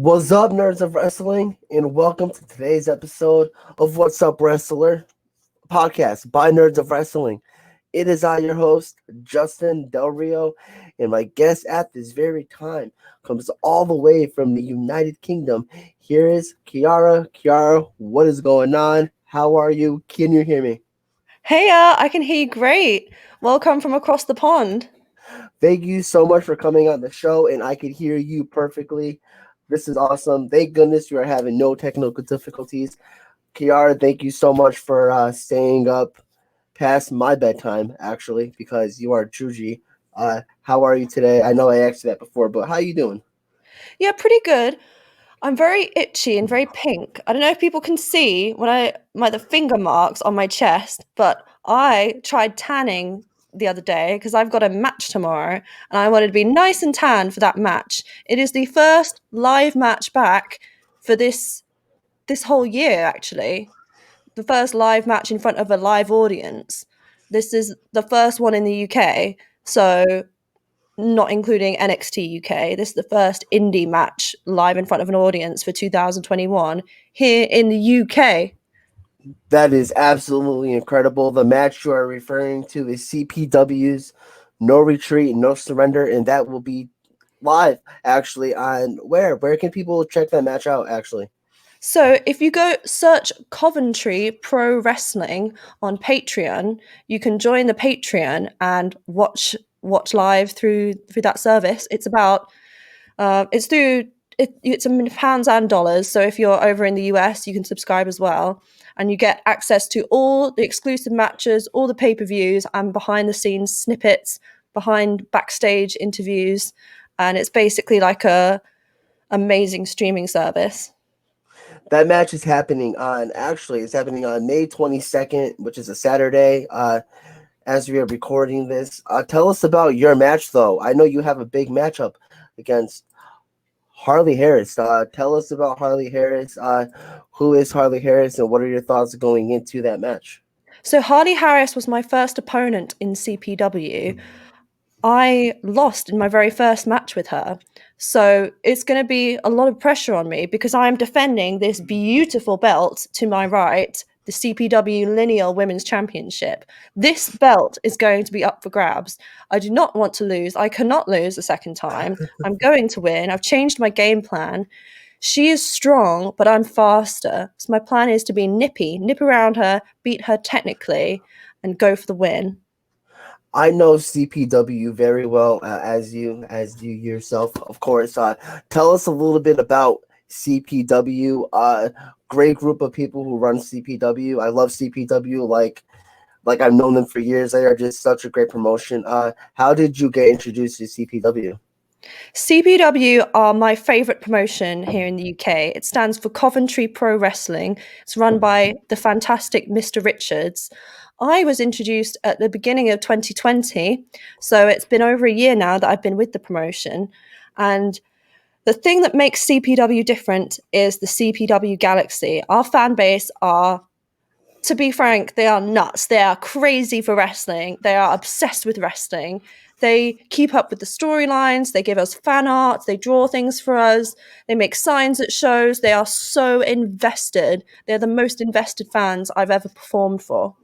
What's up, nerds of wrestling, and welcome to today's episode of What's Up Wrestler podcast by Nerds of Wrestling. It is I, your host, Justin Del Rio, and my guest at this very time comes all the way from the United Kingdom. Here is Kiara. Kiara, what is going on? How are you? Can you hear me? Hey, I can hear you great. Welcome from across the pond. Thank you so much for coming on the show, and I could hear you perfectly. This is awesome. Thank goodness you are having no technical difficulties. Kiara, thank you so much for staying up past my bedtime, actually, because you are true G. How are you today? I know I asked you that before, but how you doing? Yeah, pretty good. I'm very itchy and very pink. I don't know if people can see the finger marks on my chest, but I tried tanning the other day because I've got a match tomorrow and I wanted to be nice and tan for that match. It is the first live match back for this whole year, actually. The first live match in front of a live audience. This is the first one in the UK. So not including NXT UK. This is the first indie match live in front of an audience for 2021 here in the UK. That is absolutely incredible. The match you are referring to is CPW's No Retreat, No Surrender, and that will be live actually on where? Where can people check that match out actually? So if you go search Coventry Pro Wrestling on Patreon, you can join the Patreon and watch live through that service. It's through it's in pounds and dollars. So if you're over in the US, you can subscribe as well, and you get access to all the exclusive matches, all the pay-per-views, and behind the scenes snippets, behind backstage interviews, and it's basically like a amazing streaming service. That match is happening on actually it's happening on May 22nd, which is a Saturday. As we are recording this, tell us about your match though. I know you have a big matchup against Harley Harris. Tell us about Harley Harris. Who is Harley Harris, and what are your thoughts going into that match? So Harley Harris was my first opponent in CPW. I lost in my very first match with her. So it's going to be a lot of pressure on me because I'm defending this beautiful belt to my right, the CPW Lineal Women's Championship. This belt is going to be up for grabs. I do not want to lose. I cannot lose a second time. I'm going to win. I've changed my game plan. She is strong, but I'm faster. So my plan is to be nippy, nip around her, beat her technically, and go for the win. I know CPW very well, as you yourself, of course. Tell us a little bit about CPW. Great group of people who run CPW. I love CPW. Like I've known them for years. They are just such a great promotion. How did you get introduced to CPW? CPW are my favourite promotion here in the UK. It stands for Coventry Pro Wrestling. It's run by the fantastic Mr. Richards. I was introduced at the beginning of 2020, so it's been over a year now that I've been with the promotion. And the thing that makes CPW different is the CPW Galaxy. Our fan base are, to be frank, they are nuts. They are crazy for wrestling. They are obsessed with wrestling. They keep up with the storylines. They give us fan art. They draw things for us. They make signs at shows. They are so invested. They're the most invested fans I've ever performed for.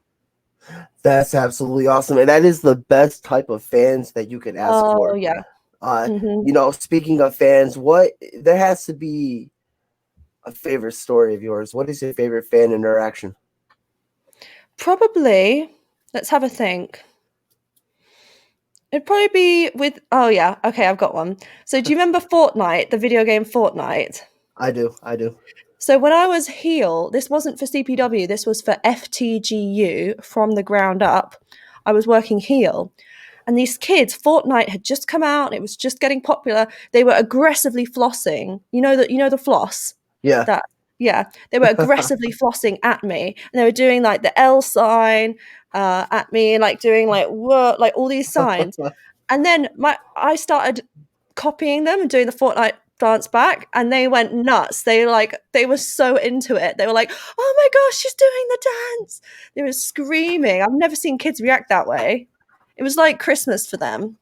That's absolutely awesome, and that is the best type of fans that you could ask Oh, for. yeah. hmm Speaking of fans, what there has to be a favorite story of yours. What is your favorite fan interaction? Probably, let's have a think. It'd probably be with, oh, yeah. Okay, I've got one. So do you remember Fortnite, the video game Fortnite? I do. I do. So when I was heel, this wasn't for CPW, this was for FTGU from the ground up. I was working heel. And these kids, Fortnite had just come out, and it was just getting popular. They were aggressively flossing. You know the floss? Yeah. That yeah. They were aggressively flossing at me. And they were doing like the L sign at me and like doing like whoa, like all these signs. And then I started copying them and doing the Fortnite dance back, and they went nuts. They were so into it. They were like, "Oh my gosh, she's doing the dance!" They were screaming. I've never seen kids react that way. It was like Christmas for them.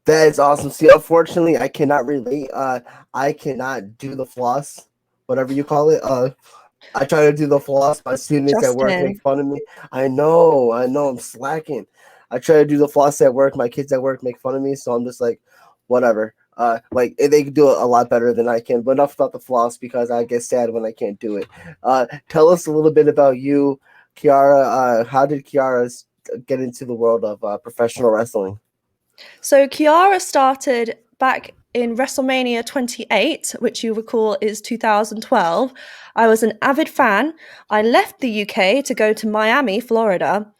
That is awesome. See, unfortunately, I cannot relate. I cannot do the floss, whatever you call it. I try to do the floss. My students at work make Justin. fun of me. I know, I'm slacking. I try to do the floss at work. My kids at work make fun of me, so I'm just like, whatever. Like they can do it a lot better than I can. But enough about the floss because I get sad when I can't do it. Tell us a little bit about you, Kiara. How did Kiara get into the world of professional wrestling? So Kiara started back in WrestleMania 28, which you recall is 2012. I was an avid fan. I left the UK to go to Miami, Florida,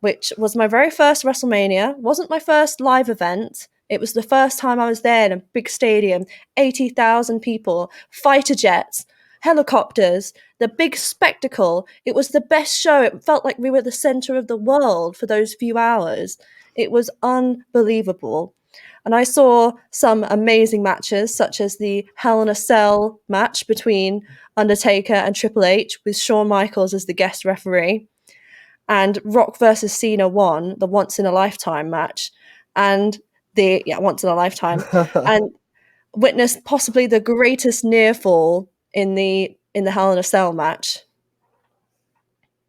which was my very first WrestleMania. Wasn't my first live event. It was the first time I was there in a big stadium, 80,000 people, fighter jets, helicopters, the big spectacle. It was the best show. It felt like we were the center of the world for those few hours. It was unbelievable. And I saw some amazing matches, such as the Hell in a Cell match between Undertaker and Triple H, with Shawn Michaels as the guest referee. And Rock versus Cena won the once in a lifetime match, and once in a lifetime, and witnessed possibly the greatest near fall in the Hell in a Cell match.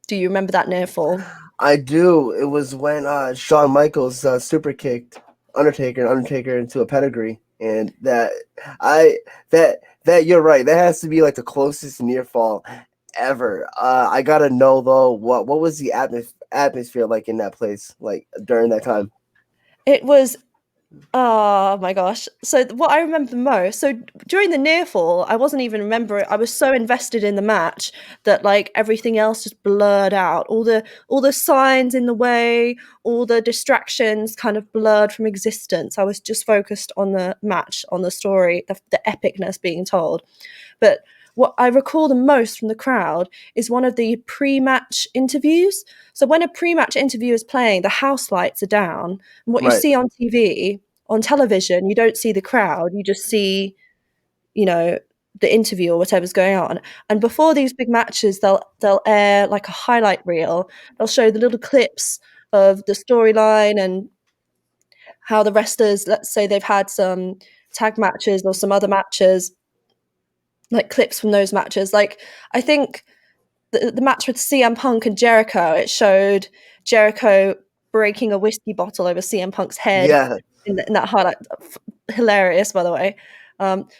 Do you remember that near fall? I do. It was when Shawn Michaels super kicked Undertaker into a pedigree, and I that you're right. That has to be like the closest near fall ever. I gotta know though, what was the atmosphere like in that place, like during that time? It was Oh my gosh. So what I remember the most, so during the near fall, I wasn't even remembering. I was so invested in the match that like everything else just blurred out. All the signs in the way, all the distractions kind of blurred from existence. I was just focused on the match, on the story, the epicness being told. But what I recall the most from the crowd is one of the pre-match interviews. So when a pre-match interview is playing, the house lights are down, and what you Right. see on TV, on television, you don't see the crowd. You just see, you know, the interview or whatever's going on. And before these big matches, they'll air like a highlight reel. They'll show the little clips of the storyline and how the wrestlers, let's say they've had some tag matches or some other matches, like clips from those matches. Like I think the match with CM Punk and Jericho, it showed Jericho breaking a whiskey bottle over CM Punk's head Yeah. in that highlight. Hilarious, by the way.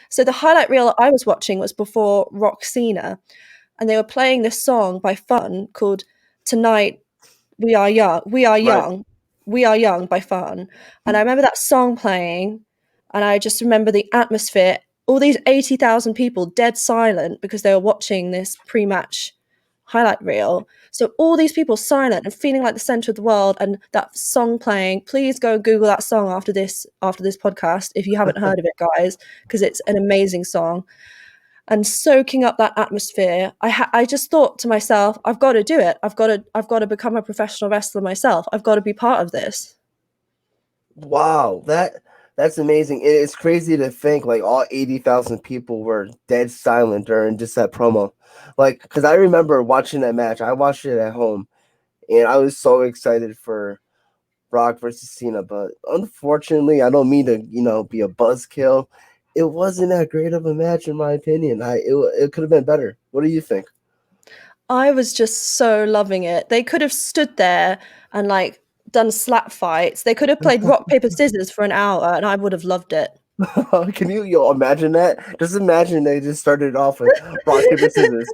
So the highlight reel I was watching was before Rock Cena, and they were playing this song by Fun called "Tonight We Are Young." We are Right. young. We are young by Fun, and I remember that song playing, and I just remember the atmosphere. All these 80,000 people dead silent because they were watching this pre-match highlight reel. So all these people silent and feeling like the center of the world, and that song playing. Please go and Google that song after this podcast if you haven't heard of it, guys, because it's an amazing song. And soaking up that atmosphere, I just thought to myself, I've got to do it. I've got to become a professional wrestler myself. I've got to be part of this. Wow, that's amazing. It's crazy to think like all 80,000 people were dead silent during just that promo. Like, because I remember watching that match. I watched it at home, and I was so excited for Rock versus Cena. But unfortunately, I don't mean to, be a buzzkill. It wasn't that great of a match, in my opinion. It could have been better. What do you think? I was just so loving it. They could have stood there and like done slap fights. They could have played rock paper scissors for an hour, and I would have loved it. Can you imagine that? Just imagine they just started off with rock paper scissors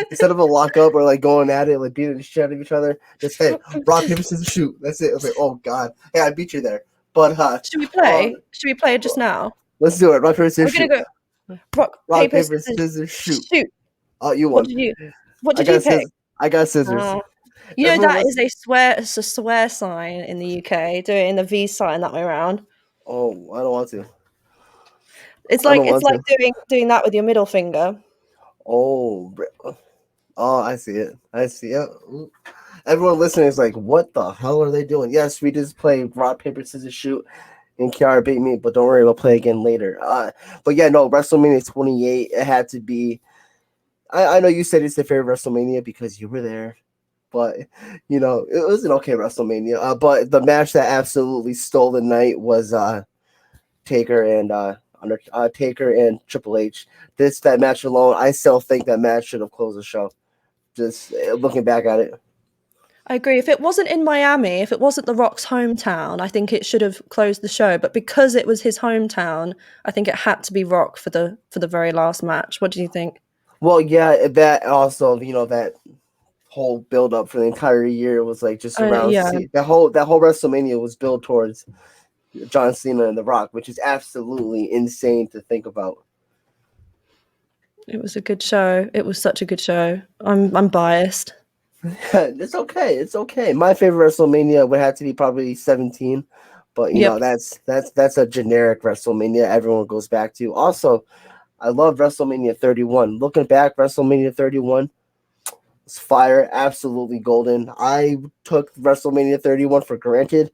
instead of a lock up or like going at it, like beating the shit out of each other. Just hey, rock paper scissors shoot. That's it. I was like, oh god, hey, I beat you there. But Should we uh, play? Should we play it just now? let's do it. Rock paper scissors We're gonna shoot. go rock Rock paper paper scissors scissors shoot. shoot. Oh, you What won. did you? What I did you got pick? scissors. I got scissors. Uh, Everyone that is listen. a swear. It's a swear sign in the UK. Do it in the V sign that way around. Oh, I don't want to. It's I like don't it's want like to. doing that with your middle finger. Oh, oh, I see it. I see it. Everyone listening is like, what the hell are they doing? Yes, we just played rock, paper, scissors, shoot, and Kiara beat me, but don't worry, we'll play again later. But yeah, no, WrestleMania 28, it had to be. I know you said it's the favorite WrestleMania because you were there, but, it was an okay WrestleMania. But the match that absolutely stole the night was Taker and Taker and Triple H. That match alone, I still think that match should have closed the show. Just looking back at it. I agree. If it wasn't in Miami, if it wasn't The Rock's hometown, I think it should have closed the show. But because it was his hometown, I think it had to be Rock for the very last match. What do you think? Well, yeah, that also, that whole build up for the entire year was like just around Yeah, that whole WrestleMania was built towards John Cena and The Rock, which is absolutely insane to think about. it was a good show. It was such a good show. I'm biased. It's okay. It's okay. My favorite WrestleMania would have to be probably 17, but Yep. that's a generic WrestleMania everyone goes back to. Also, I love WrestleMania 31. Looking back, WrestleMania 31 was fire, absolutely golden. I took WrestleMania 31 for granted,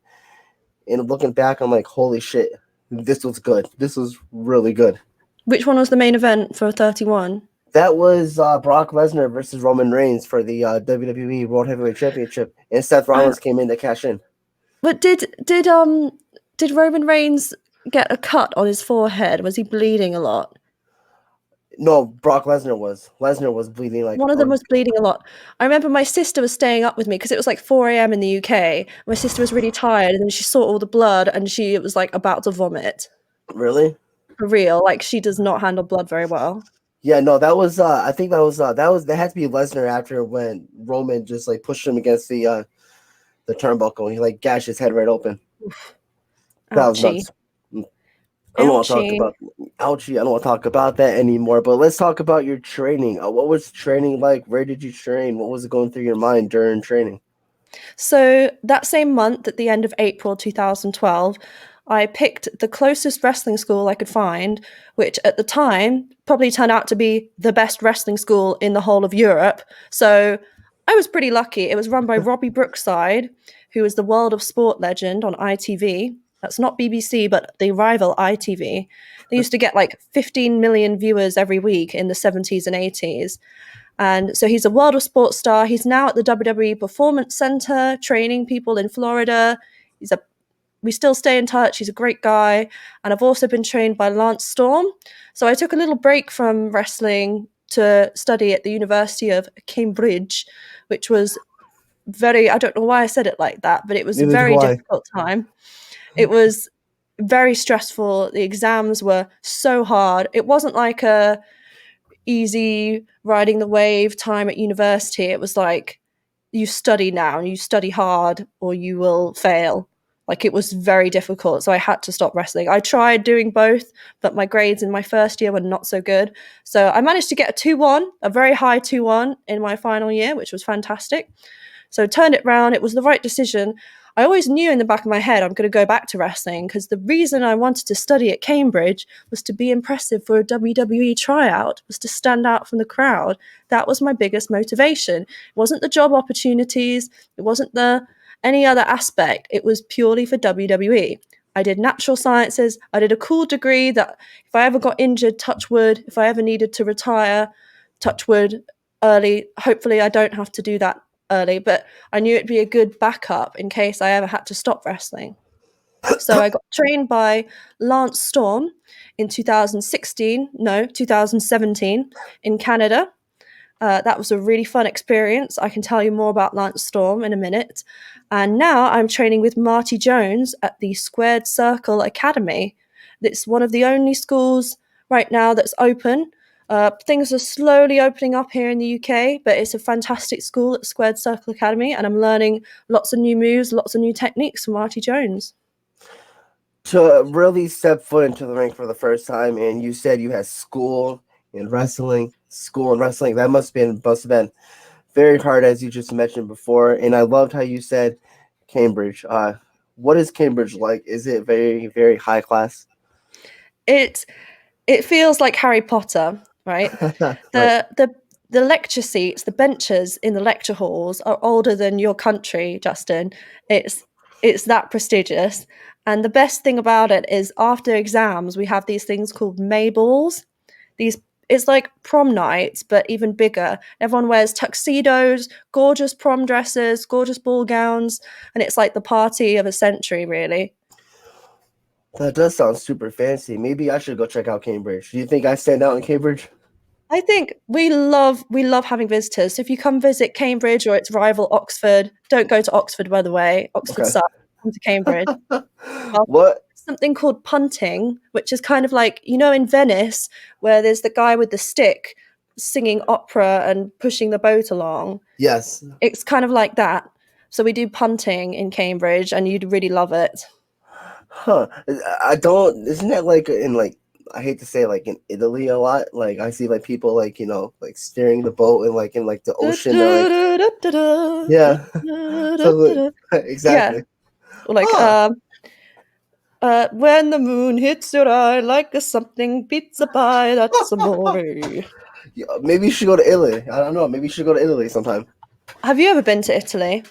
and looking back, I'm like, holy shit, this was good. This was really good. Which one was the main event for 31? That was Brock Lesnar versus Roman Reigns for the WWE World Heavyweight Championship, and Seth Rollins came in to cash in. But did Roman Reigns get a cut on his forehead? Was he bleeding a lot? No, Brock Lesnar was. Lesnar was bleeding like. One of them was bleeding a lot. I remember my sister was staying up with me because it was like 4 a.m. in the UK. My sister was really tired, and then she saw all the blood, and she was like about to vomit. Really? For real, like she does not handle blood very well. Yeah, no, that was. I think that had to be Lesnar after when Roman just like pushed him against the turnbuckle and he like gashed his head right open. That was Ouchie. nuts. I don't want to talk Ouchie. about ouchie. I don't want to talk about that anymore. But let's talk about your training. What was training like? Where did you train? What was going through your mind during training? So that same month, at the end of April 2012, I picked the closest wrestling school I could find, which at the time probably turned out to be the best wrestling school in the whole of Europe. So I was pretty lucky. It was run by Robbie Brookside, who is the World of Sport legend on ITV. That's not BBC, but the rival ITV. They used to get like 15 million viewers every week in the 70s and 80s. And so he's a World of Sports star. He's now at the WWE Performance Center training people in Florida. We still stay in touch. He's a great guy. And I've also been trained by Lance Storm. So I took a little break from wrestling to study at the University of Cambridge, which was I don't know why I said it like that, but it was a Neither do very I. difficult time. It was very stressful. The exams were so hard. It wasn't like a easy riding the wave time at university. It was like you study now and you study hard or you will fail. Like it was very difficult. So I had to stop wrestling. I tried doing both, but my grades in my first year were not so good. So I managed to get a 2-1, a very high 2-1 in my final year, which was fantastic. So turned it round. It was the right decision. I always knew in the back of my head I'm going to go back to wrestling because the reason I wanted to study at Cambridge was to be impressive for a WWE tryout, was to stand out from the crowd. That was my biggest motivation. It wasn't the job opportunities. It wasn't any other aspect. It was purely for WWE. I did natural sciences. I did a cool degree that if I ever got injured, touch wood, if I ever needed to retire, touch wood early, hopefully I don't have to do that early, but I knew it'd be a good backup in case I ever had to stop wrestling. So I got trained by Lance Storm in 2017 in Canada. That was a really fun experience. I can tell you more about Lance Storm in a minute. And now I'm training with Marty Jones at the Squared Circle Academy. It's one of the only schools right now that's open. Things are slowly opening up here in the UK, but it's a fantastic school at Squared Circle Academy, and I'm learning lots of new moves, lots of new techniques from Marty Jones. To really step foot into the ring for the first time, and you said you had school and wrestling. That must have been very hard, as you just mentioned before. And I loved how you said Cambridge. What is Cambridge like? Is it very, very high class? It feels like Harry Potter, right? Right. The lecture seats, the benches in the lecture halls are older than your country, Justin. It's that prestigious. And the best thing about it is after exams, we have these things called May balls. It's like prom nights, but even bigger. Everyone wears tuxedos, gorgeous prom dresses, gorgeous ball gowns, and it's like the party of a century, really. That does sound super fancy. Maybe I should go check out Cambridge. Do you think I stand out in Cambridge? I think we love having visitors. So if you come visit Cambridge or its rival Oxford, don't go to Oxford, by the way. Oxford Okay. sucks. Come to Cambridge. Well, What? something called punting, which is kind of like, in Venice, where there's the guy with the stick singing opera and pushing the boat along. Yes. It's kind of like that. So we do punting in Cambridge, and you'd really love it. Huh. I don't. Isn't that like in like? I hate to say like in Italy a lot. Like I see like people like like steering the boat and like in like the ocean. They're like, yeah. So like, Yeah, exactly. or like Huh. when the moon hits your eye like a something pizza pie, that's amore. Yeah, maybe you should go to Italy. I don't know. Maybe you should go to Italy sometime. Have you ever been to Italy?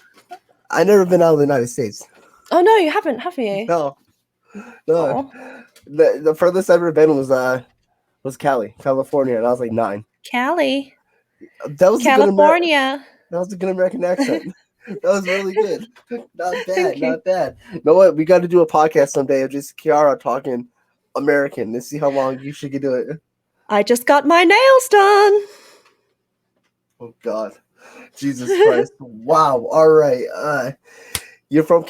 I never been out of the United States. Oh no, you haven't, have you? No, no. Oh, The furthest I've ever been was Cali, California, and I was like 9. Cali, That was a good California. that was a good American accent. That was really good. Not bad, Thank you. not bad. You know what? We got to do a podcast someday of just Kiara talking American and see how long you should do it. I just got my nails done. Oh God, Jesus Christ! Wow. All right. You're from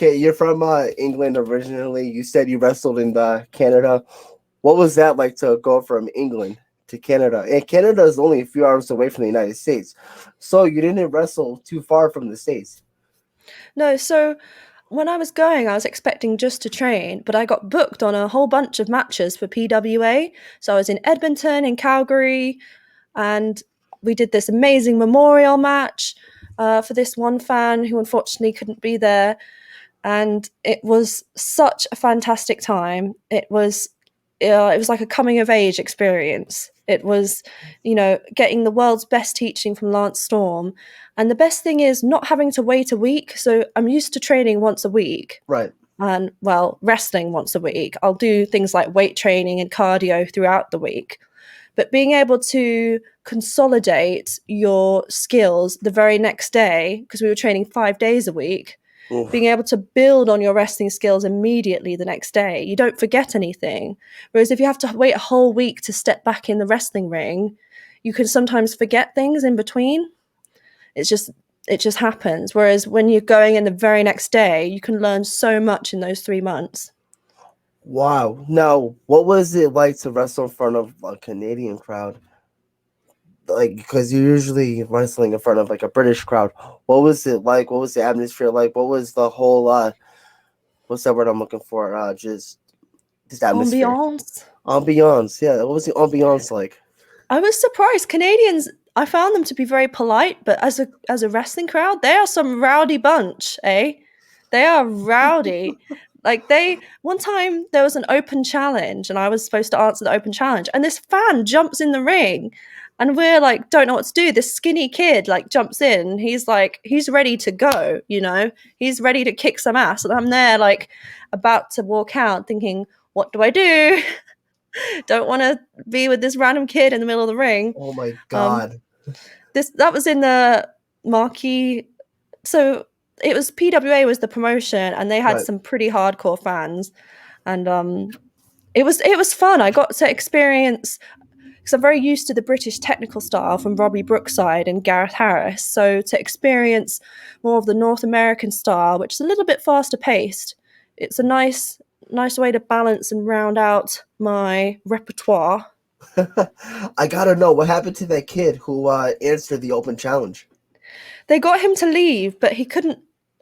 England originally. You said you wrestled in Canada. What was that like to go from England to Canada? And Canada is only a few hours away from the United States, so you didn't wrestle too far from the States. No, so when I was going, I was expecting just to train, but I got booked on a whole bunch of matches for PWA. So I was in Edmonton, in Calgary, and we did this amazing memorial match for this one fan who unfortunately couldn't be there. And it was such a fantastic time. It was like a coming of age experience. It was, getting the world's best teaching from Lance Storm. And the best thing is not having to wait a week. So I'm used to training once a week Right. and, well, wrestling once a week. I'll do things like weight training and cardio throughout the week. But being able to consolidate your skills the very next day, because we were training 5 days a week, being able to build on your wrestling skills immediately the next day. You don't forget anything. Whereas if you have to wait a whole week to step back in the wrestling ring, you can sometimes forget things in between. It just happens. Whereas when you're going in the very next day, you can learn so much in those 3 months. Wow. Now, what was it like to wrestle in front of a Canadian crowd? Like, because you're usually wrestling in front of like a British crowd. What was it like? What was the atmosphere like? What was the whole what's that word I'm looking for? Just atmosphere. Ambiance. Ambiance. Yeah. What was the ambiance like? I was surprised. Canadians, I found them to be very polite, but as a wrestling crowd, they are some rowdy bunch, eh? They are rowdy. Like one time there was an open challenge and I was supposed to answer the open challenge and this fan jumps in the ring and we're like, don't know what to do. This skinny kid like jumps in. He's like, he's ready to go, he's ready to kick some ass. And I'm there like about to walk out thinking, what do I do? Don't want to be with this random kid in the middle of the ring. Oh my Um, God. that was in the marquee. So it was PWA was the promotion, and they had Right. some pretty hardcore fans, and it was fun. I got to experience because I'm very used to the British technical style from Robbie Brookside and Gareth Harris. So to experience more of the North American style, which is a little bit faster paced, it's a nice way to balance and round out my repertoire. I gotta know what happened to that kid who answered the open challenge. They got him to leave, but he couldn't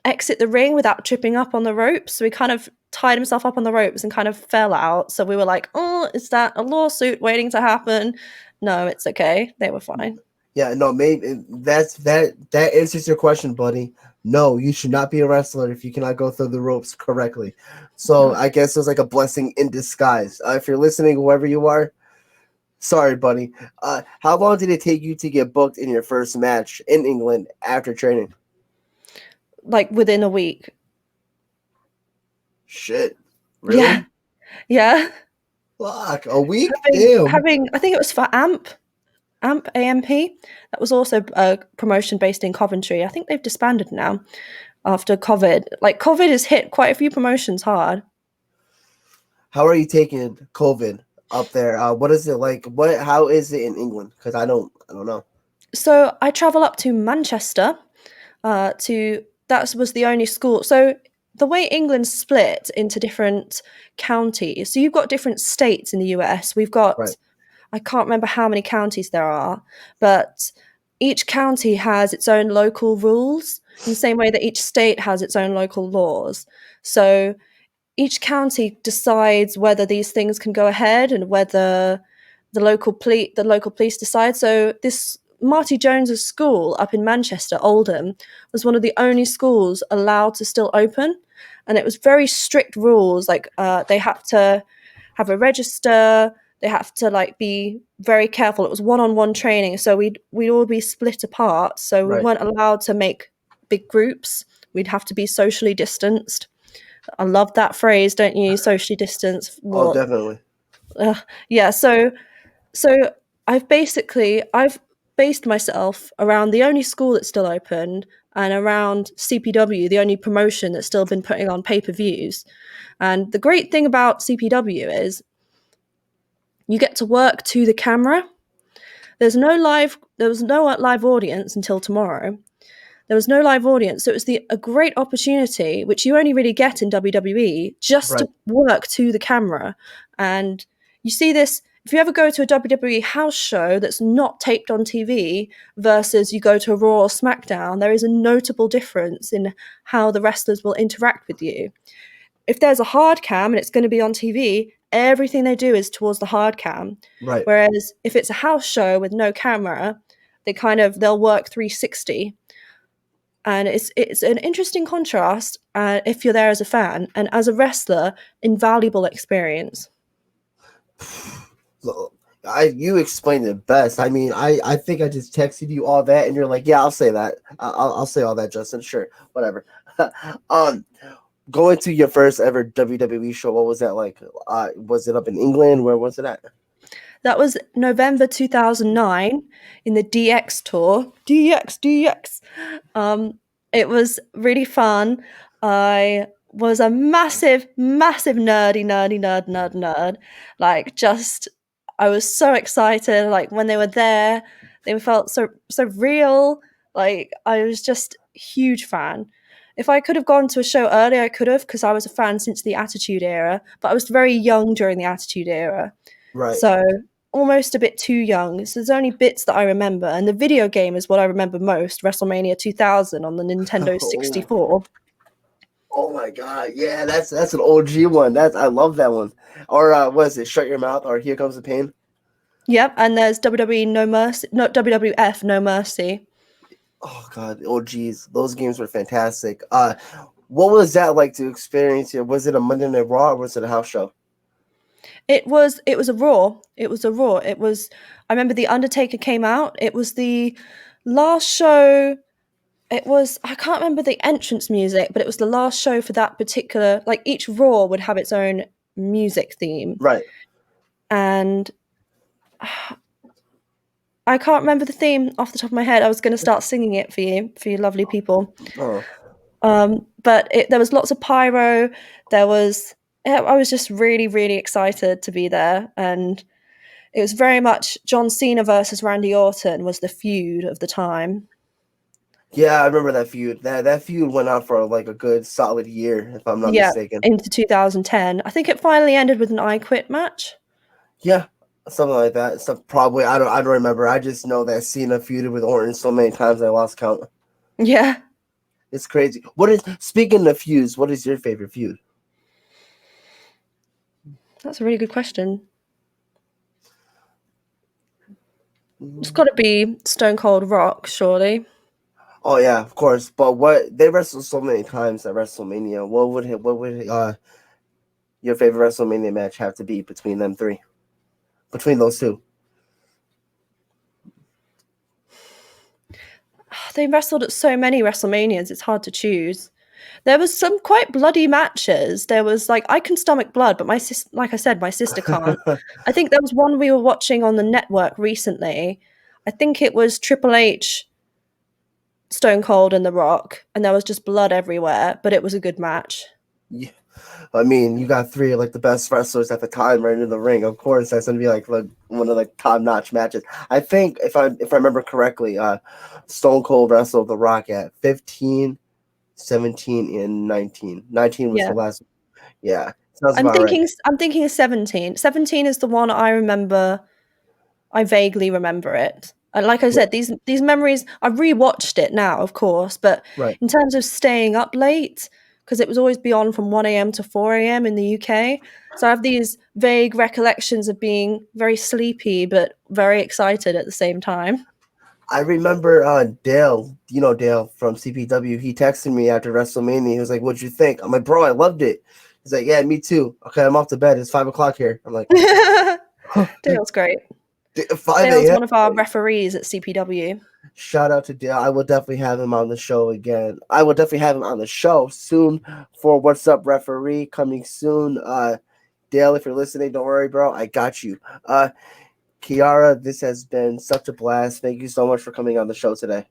exit the ring without tripping up on the ropes. So he kind of tied himself up on the ropes and kind of fell out. So we were like, oh, is that a lawsuit waiting to happen? No, it's okay. They were fine. Yeah, no, maybe that answers your question, buddy. No, you should not be a wrestler if you cannot go through the ropes correctly. So No. I guess it was like a blessing in disguise. If you're listening, whoever you are, sorry, buddy. How long did it take you to get booked in your first match in England after training? Like within a week. Shit, really? Yeah. Yeah. Fuck, a week? Having, Damn. having, I think it was for AMP. That was also a promotion based in Coventry. I think they've disbanded now after COVID. Like COVID has hit quite a few promotions hard. How are you taking COVID up there? What is it like? How is it in England? Because I don't know. So I travel up to Manchester. To that was the only school. So the way England's split into different counties. So you've got different states in the US. We've Right, got I can't remember how many counties there are, but each county has its own local rules in the same way that each state has its own local laws. So each county decides whether these things can go ahead and whether the local police decide. So this Marty Jones's school up in Manchester, Oldham, was one of the only schools allowed to still open, and it was very strict rules. Like they have to have a register. They have to like be very careful. It was one-on-one training, so we'd all be split apart. So we right. weren't allowed to make big groups. We'd have to be socially distanced. I love that phrase, don't you? Socially distance. Oh, What? definitely. Yeah. So I've based myself around the only school that's still opened and around CPW, the only promotion that's still been putting on pay-per-views. And the great thing about CPW is you get to work to the camera. There was no live audience until tomorrow. There was no live audience, so it was a great opportunity, which you only really get in WWE, just Right, to work to the camera. And you see this if you ever go to a WWE house show that's not taped on TV versus you go to a Raw or SmackDown, there is a notable difference in how the wrestlers will interact with you. If there's a hard cam and it's going to be on TV, everything they do is towards the hard cam. right. Whereas if it's a house show with no camera, they'll work 360, and it's an interesting contrast if you're there as a fan, and as a wrestler, invaluable experience. So, you explained it best. I mean, I think I just texted you all that, and you're like, yeah, I'll say that. I'll say all that, Justin. Sure, whatever. um, Going to your first ever WWE show, what was that like? Was it up in England? Where was it at? That was November 2009 in the DX tour. DX. Um, it was really fun. I was a massive nerd. Like, just, I was so excited. Like, when they were there, they felt so real. Like, I was just a huge fan. If I could have gone to a show earlier, I could have, because I was a fan since the Attitude Era, but I was very young during the Attitude Era. Right. So almost a bit too young. So there's only bits that I remember, and the video game is what I remember most. WrestleMania 2000 on the Nintendo Oh, 64. oh my God! Yeah, that's an OG one. I love that one. Or what is it? Shut Your Mouth or Here Comes the Pain. Yep, and there's WWE No Mercy, not WWF No Mercy. Oh God! Oh geez, those games were fantastic. What was that like to experience here? Was it a Monday Night Raw or was it a house show? It was a Raw. It was a Raw. I remember the Undertaker came out. It was the last show. I can't remember the entrance music, but it was the last show for that particular, like, each Raw would have its own music theme. Right. And I can't remember the theme off the top of my head. I was going to start singing it for you lovely people. Oh. But there was lots of pyro. I was just really, really excited to be there. And it was very much John Cena versus Randy Orton was the feud of the time. Yeah, I remember that feud. That feud went on for like a good solid year, if I'm not Yeah, mistaken. into 2010. I think it finally ended with an I Quit match. Yeah, something like that. So probably I don't remember. I just know that Cena feuded with Orton so many times I lost count. Yeah, It's crazy. What is speaking of feuds? What is your favorite feud? that's a really good question. It's got to be Stone Cold Rock, surely. Oh yeah, of course. But what they wrestled so many times at WrestleMania. What would your favorite WrestleMania match have to be between them three? Between those two? They wrestled at so many WrestleManias, it's hard to choose. There was some quite bloody matches. There was like I can stomach blood, but like I said, my sister can't. I think there was one we were watching on the network recently. I think it was Triple H, Stone Cold, and The Rock, and there was just blood everywhere. But it was a good match. Yeah. I mean, you got three of like the best wrestlers at the time right in the ring. Of course, that's gonna be like one of the top notch matches. I think if I remember correctly, Stone Cold wrestled The Rock at 15, 17, and 19. 19 was the Yeah. last. Yeah, sounds about right. I'm thinking of 17. 17 is the one I remember. I vaguely remember it. And like I Right. said, these memories, I've rewatched it now, of course, but Right. in terms of staying up late, because it was always beyond from 1 a.m. to 4 a.m. in the UK. So I have these vague recollections of being very sleepy but very excited at the same time. I remember Dale, you know Dale from CPW. He texted me after WrestleMania. He was like, "What'd you think?" I'm like, "Bro, I loved it." He's like, "Yeah, me too." Okay, I'm off to bed. It's 5 o'clock here. I'm like, Dale's great. 5 Dale's a.m. one of our referees at CPW. Shout out to Dale. I will definitely have him on the show again. I will definitely have him on the show soon for What's Up Referee coming soon. Dale, if you're listening, don't worry, bro. I got you. Kiara, this has been such a blast. Thank you so much for coming on the show today.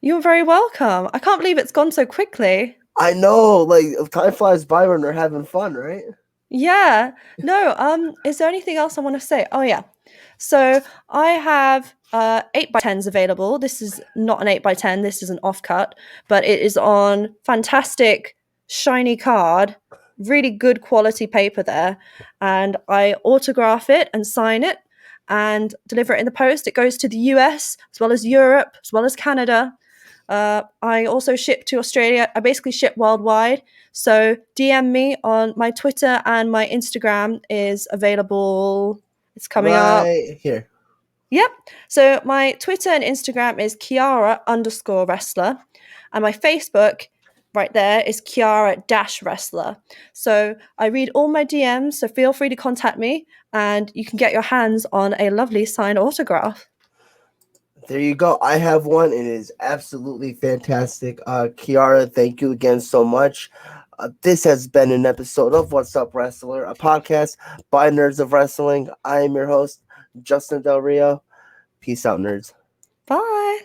You're very welcome. I can't believe it's gone so quickly. I know, like time flies by when we're having fun, right? Yeah. No, is there anything else I want to say? Oh yeah. So I have 8x10s available. This is not an 8x10, this is an offcut, but it is on fantastic shiny card, really good quality paper there. And I autograph it and sign it and deliver it in the post. It goes to the US as well as Europe, as well as Canada. I also ship to Australia. I basically ship worldwide. So DM me on my Twitter, and my Instagram is available. It's coming up. Right here. Yep. So my Twitter and Instagram is Kiara_wrestler. And my Facebook right there is Kiara-wrestler. So I read all my DMs. So feel free to contact me and you can get your hands on a lovely signed autograph. There you go. I have one. It is absolutely fantastic. Kiara, thank you again so much. This has been an episode of What's Up Wrestler, a podcast by Nerds of Wrestling. I am your host, Justin Del Rio. Peace out, nerds. Bye.